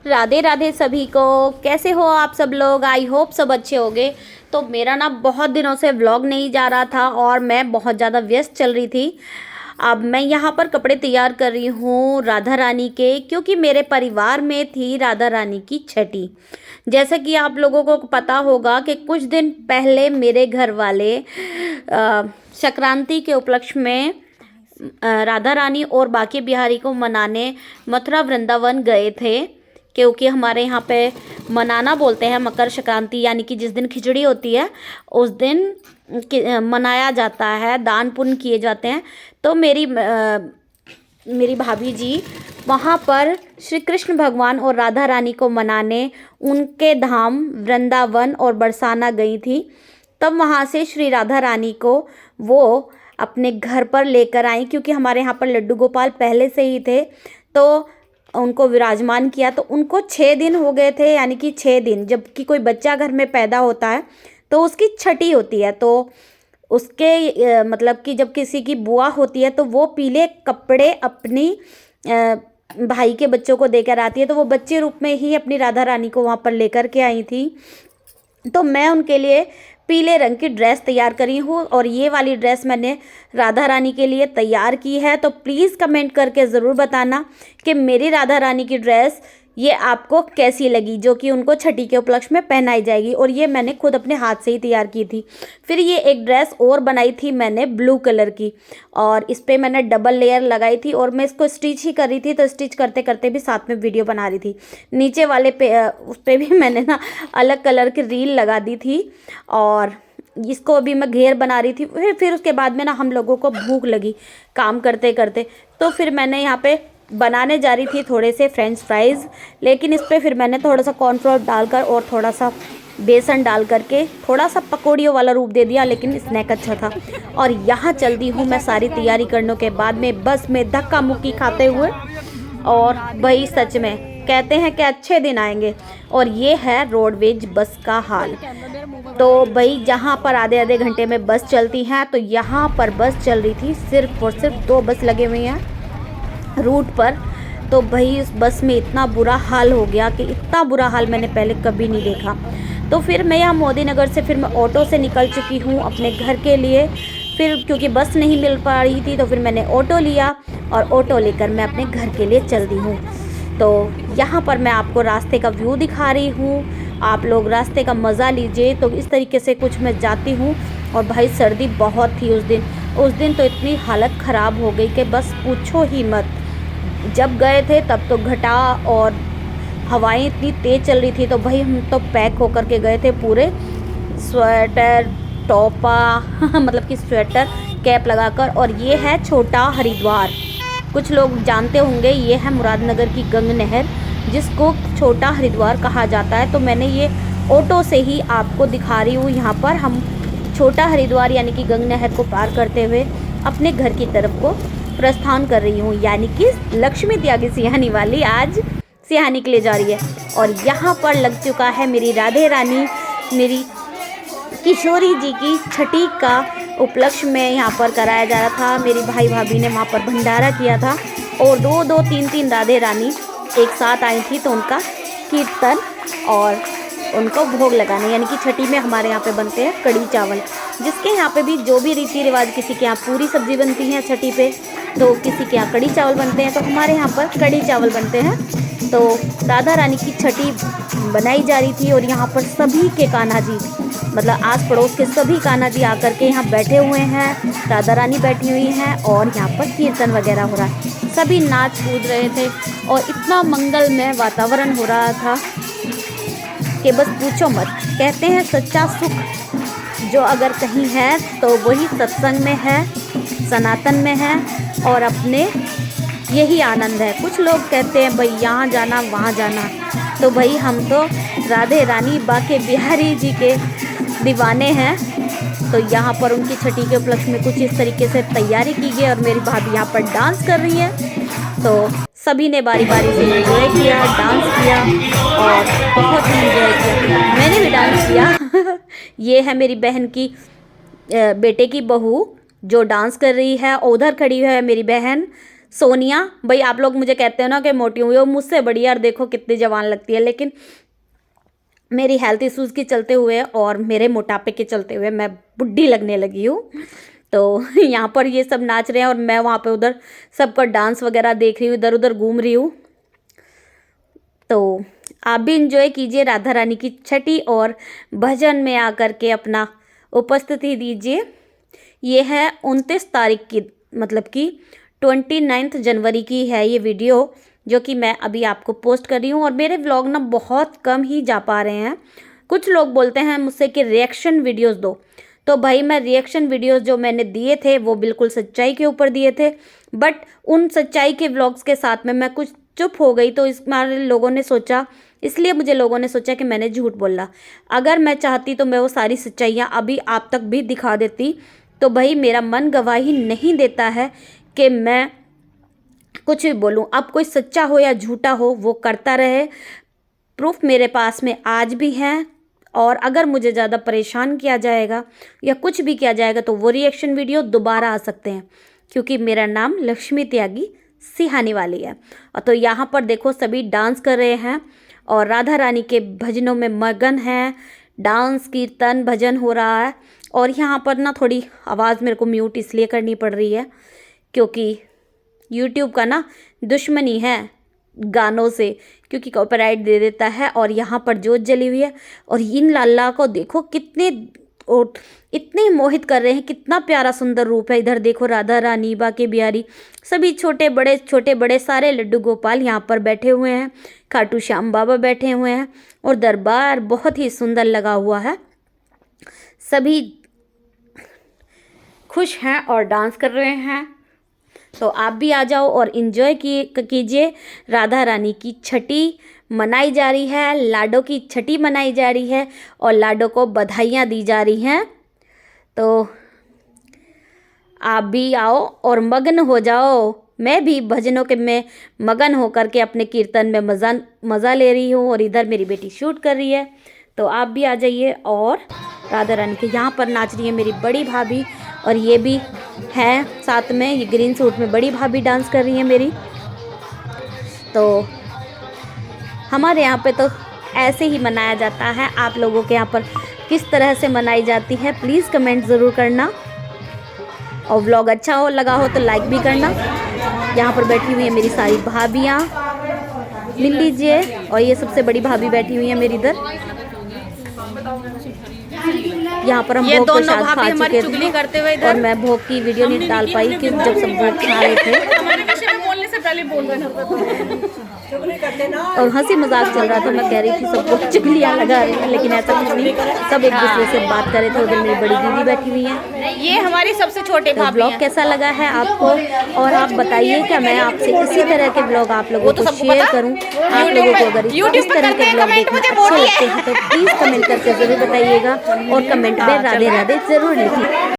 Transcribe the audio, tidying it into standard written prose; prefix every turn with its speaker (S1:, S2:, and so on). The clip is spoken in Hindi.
S1: राधे राधे सभी को। कैसे हो आप सब लोग? आई होप सब अच्छे होंगे। तो मेरा ना बहुत दिनों से व्लॉग नहीं जा रहा था और मैं बहुत ज़्यादा व्यस्त चल रही थी। अब मैं यहाँ पर कपड़े तैयार कर रही हूँ राधा रानी के, क्योंकि मेरे परिवार में थी राधा रानी की छठी। जैसा कि आप लोगों को पता होगा कि कुछ दिन पहले मेरे घर वाले संक्रांति के उपलक्ष्य में राधा रानी और बांके बिहारी को मनाने मथुरा वृंदावन गए थे, क्योंकि हमारे यहाँ पे मनाना बोलते हैं मकर संक्रांति, यानी कि जिस दिन खिचड़ी होती है उस दिन मनाया जाता है, दान पुण्य किए जाते हैं। तो मेरी भाभी जी वहाँ पर श्री कृष्ण भगवान और राधा रानी को मनाने उनके धाम वृंदावन और बरसाना गई थी। तब वहाँ से श्री राधा रानी को वो अपने घर पर लेकर आई, क्योंकि हमारे यहाँ पर लड्डू गोपाल पहले से ही थे, तो उनको विराजमान किया। तो उनको 6 दिन हो गए थे, यानी कि 6 दिन जबकि कोई बच्चा घर में पैदा होता है तो उसकी छठी होती है। तो उसके मतलब कि जब किसी की बुआ होती है तो वो पीले कपड़े अपनी भाई के बच्चों को देकर आती है, तो वो बच्चे रूप में ही अपनी राधा रानी को वहाँ पर लेकर के आई थी। तो मैं उनके लिए पीले रंग की ड्रेस तैयार करी हूँ और ये वाली ड्रेस मैंने राधा रानी के लिए तैयार की है। तो प्लीज़ कमेंट करके ज़रूर बताना कि मेरी राधा रानी की ड्रेस ये आपको कैसी लगी, जो कि उनको छठी के उपलक्ष्य में पहनाई जाएगी। और ये मैंने खुद अपने हाथ से ही तैयार की थी। फिर ये एक ड्रेस और बनाई थी मैंने ब्लू कलर की, और इस पर मैंने डबल लेयर लगाई थी और मैं इसको स्टिच ही कर रही थी, तो स्टिच करते करते भी साथ में वीडियो बना रही थी। नीचे वाले पे उस पर भी मैंने ना अलग कलर की रील लगा दी थी और इसको अभी मैं घेर बना रही थी। फिर उसके बाद में ना हम लोगों को भूख लगी काम करते करते, तो फिर मैंने यहाँ पे बनाने जा रही थी थोड़े से फ्रेंच फ्राइज़, लेकिन इस पर फिर मैंने थोड़ा सा कॉर्नफ्लोर डालकर और थोड़ा सा बेसन डाल करके थोड़ा सा पकौड़ियों वाला रूप दे दिया, लेकिन स्नैक अच्छा था। और यहाँ चल दी हूँ मैं सारी तैयारी करने के बाद में बस में धक्का मुक्की खाते हुए। और भाई सच में कहते हैं कि अच्छे दिन आएंगे, और ये है रोडवेज बस का हाल। तो भाई जहाँ पर आधे आधे घंटे में बस चलती हैं, तो यहाँ पर बस चल रही थी सिर्फ और सिर्फ 2 बस लगे हुए हैं रूट पर। तो भाई उस बस में इतना बुरा हाल हो गया कि इतना बुरा हाल मैंने पहले कभी नहीं देखा। तो फिर मैं यहाँ मोदी नगर से फिर मैं ऑटो से निकल चुकी हूँ अपने घर के लिए। फिर क्योंकि बस नहीं मिल पा रही थी तो फिर मैंने ऑटो लिया और ऑटो लेकर मैं अपने घर के लिए चल दी हूँ। तो यहाँ पर मैं आपको रास्ते का व्यू दिखा रही हूँ, आप लोग रास्ते का मज़ा लीजिए। तो इस तरीके से कुछ मैं जाती हूँ। और भाई सर्दी बहुत थी उस दिन तो इतनी हालत ख़राब हो गई कि बस पूछो ही मत। जब गए थे तब तो घटा और हवाएं इतनी तेज़ चल रही थी, तो भाई हम तो पैक होकर के गए थे पूरे, स्वेटर टोपा मतलब कि स्वेटर कैप लगाकर। और ये है छोटा हरिद्वार, कुछ लोग जानते होंगे, ये है मुरादनगर की गंग नहर जिसको छोटा हरिद्वार कहा जाता है। तो मैंने ये ऑटो से ही आपको दिखा रही हूँ। यहाँ पर हम छोटा हरिद्वार यानी कि गंग नहर को पार करते हुए अपने घर की तरफ को प्रस्थान कर रही हूँ, यानी कि लक्ष्मी त्यागी सिहानी वाली आज सिहानी के लिए जा रही है। और यहाँ पर लग चुका है मेरी राधे रानी, मेरी किशोरी जी की छठी का उपलक्ष्य में यहाँ पर कराया जा रहा था। मेरी भाई भाभी ने वहाँ पर भंडारा किया था और 2-2, 3-3 राधे रानी एक साथ आई थी, तो उनका कीर्तन और उनको भोग लगाने, यानी कि छठी में हमारे यहाँ पे बनते हैं कड़ी चावल, जिसके यहाँ पे भी जो भी रीति रिवाज, किसी के यहाँ पूरी सब्जी बनती है छठी पे, तो किसी के यहाँ कड़ी चावल बनते हैं, तो हमारे यहाँ पर कड़ी चावल बनते हैं। तो राधा रानी की छठी बनाई जा रही थी और यहाँ पर सभी के कान्हा जी, मतलब आस पड़ोस के सभी कान्हा जी आकर के यहाँ बैठे हुए हैं, राधा रानी बैठी हुई हैं और यहाँ पर कीर्तन वगैरह हो रहा है। सभी नाच कूद रहे थे और इतना मंगलमय वातावरण हो रहा था कि बस पूछो मत। कहते हैं सच्चा सुख जो अगर कहीं है तो वही सत्संग में है, सनातन में है, और अपने यही आनंद है। कुछ लोग कहते हैं भाई यहाँ जाना वहाँ जाना, तो भाई हम तो राधे रानी बांके बिहारी जी के दीवाने हैं। तो यहाँ पर उनकी छठी के उपलक्ष्य में कुछ इस तरीके से तैयारी की गई और मेरी भाभी यहाँ पर डांस कर रही है। तो सभी ने बारी बारी से एंजॉय किया, डांस किया और बहुत ही एंजॉय किया। मैंने भी डांस किया ये है मेरी बहन की बेटे की बहू जो डांस कर रही है, और उधर खड़ी है मेरी बहन सोनिया, भाई आप लोग मुझे कहते हो ना कि मोटी हुई हो, मुझसे बड़ी यार देखो कितनी जवान लगती है, लेकिन मेरी हेल्थ इश्यूज़ के चलते हुए और मेरे मोटापे के चलते हुए मैं बुढ़ी लगने लगी हूँ। तो यहाँ पर ये सब नाच रहे हैं और मैं वहाँ पे उधर सबका डांस वगैरह देख रही हूँ, इधर उधर घूम रही हूँ। तो आप भी इंजॉय कीजिए राधा रानी की छठी और भजन में आकर के अपना उपस्थिति दीजिए। ये है 29 तारीख की, मतलब कि 29 जनवरी की है ये वीडियो, जो कि मैं अभी आपको पोस्ट कर रही हूँ। और मेरे व्लॉग ना बहुत कम ही जा पा रहे हैं। कुछ लोग बोलते हैं मुझसे कि रिएक्शन वीडियोस दो, तो भाई मैं रिएक्शन वीडियोस जो मैंने दिए थे वो बिल्कुल सच्चाई के ऊपर दिए थे, बट उन सच्चाई के व्लॉग्स के साथ में मैं कुछ चुप हो गई, तो इस बार लोगों ने सोचा, इसलिए मुझे लोगों ने सोचा कि मैंने झूठ बोला। अगर मैं चाहती तो मैं वो सारी सच्चाइयाँ अभी आप तक भी दिखा देती, तो भाई मेरा मन गवाही नहीं देता है कि मैं कुछ भी बोलूँ। अब कोई सच्चा हो या झूठा हो वो करता रहे, प्रूफ मेरे पास में आज भी है। और अगर मुझे ज़्यादा परेशान किया जाएगा या कुछ भी किया जाएगा तो वो रिएक्शन वीडियो दोबारा आ सकते हैं, क्योंकि मेरा नाम लक्ष्मी त्यागी सिहानी वाली है। और तो यहाँ पर देखो सभी डांस कर रहे हैं और राधा रानी के भजनों में मगन हैं, डांस कीर्तन भजन हो रहा है। और यहाँ पर ना थोड़ी आवाज़ मेरे को म्यूट इसलिए करनी पड़ रही है क्योंकि यूट्यूब का ना दुश्मनी है गानों से, क्योंकि कॉपीराइट दे देता है। और यहाँ पर जोत जली हुई है और इन लाला को देखो कितने और इतने मोहित कर रहे हैं, कितना प्यारा सुंदर रूप है। इधर देखो राधा रानी, बाके बिहारी, सभी छोटे बड़े सारे लड्डू गोपाल यहाँ पर बैठे हुए हैं, खाटू श्याम बाबा बैठे हुए हैं और दरबार बहुत ही सुंदर लगा हुआ है। सभी खुश हैं और डांस कर रहे हैं। तो आप भी आ जाओ और इन्जॉय कीजिए। राधा रानी की छठी मनाई जा रही है, लाडो की छठी मनाई जा रही है और लाडो को बधाइयाँ दी जा रही हैं। तो आप भी आओ और मगन हो जाओ। मैं भी भजनों के में मगन होकर के अपने कीर्तन में मज़ा ले रही हूँ और इधर मेरी बेटी शूट कर रही है। तो आप भी आ जाइए। और राधा रानी के यहाँ पर नाच रही है मेरी बड़ी भाभी और ये भी हैं साथ में, ये ग्रीन सूट में बड़ी भाभी डांस कर रही है मेरी। तो हमारे यहाँ पे तो ऐसे ही मनाया जाता है। आप लोगों के यहाँ पर किस तरह से मनाई जाती है प्लीज़ कमेंट ज़रूर करना। और व्लॉग अच्छा हो लगा हो तो लाइक भी करना। यहाँ पर बैठी हुई है मेरी सारी भाभियाँ, मिल लीजिए। और ये सबसे बड़ी भाभी बैठी हुई है मेरी इधर। यहाँ पर हम भोग प्रसाद खा चुके थे और मैं भोग की वीडियो नहीं डाल पाई कि जब सब भोग खा रहे थे और हंसी मजाक चल रहा था। मैं कह रही थी सबको चुगलियाँ लगा रही हैं, लेकिन ऐसा कुछ नहीं, सब एक दूसरे से बात कर रहे थे। उधर मेरी बड़ी दीदी बैठी हुई है, ये हमारी सबसे छोटे भाभी। ब्लॉग कैसा लगा है आपको और आप बताइए क्या मैं आपसे इसी तरह के ब्लॉग आप लोगों को शेयर करूँ। आप लोगों को अगर इस तरह के ब्लॉग देखना अच्छे लगते हैं तो प्लीज़ कमेंट करके ज़रूर बताइएगा और कमेंट में राधे राधे ज़रूर लिखिए।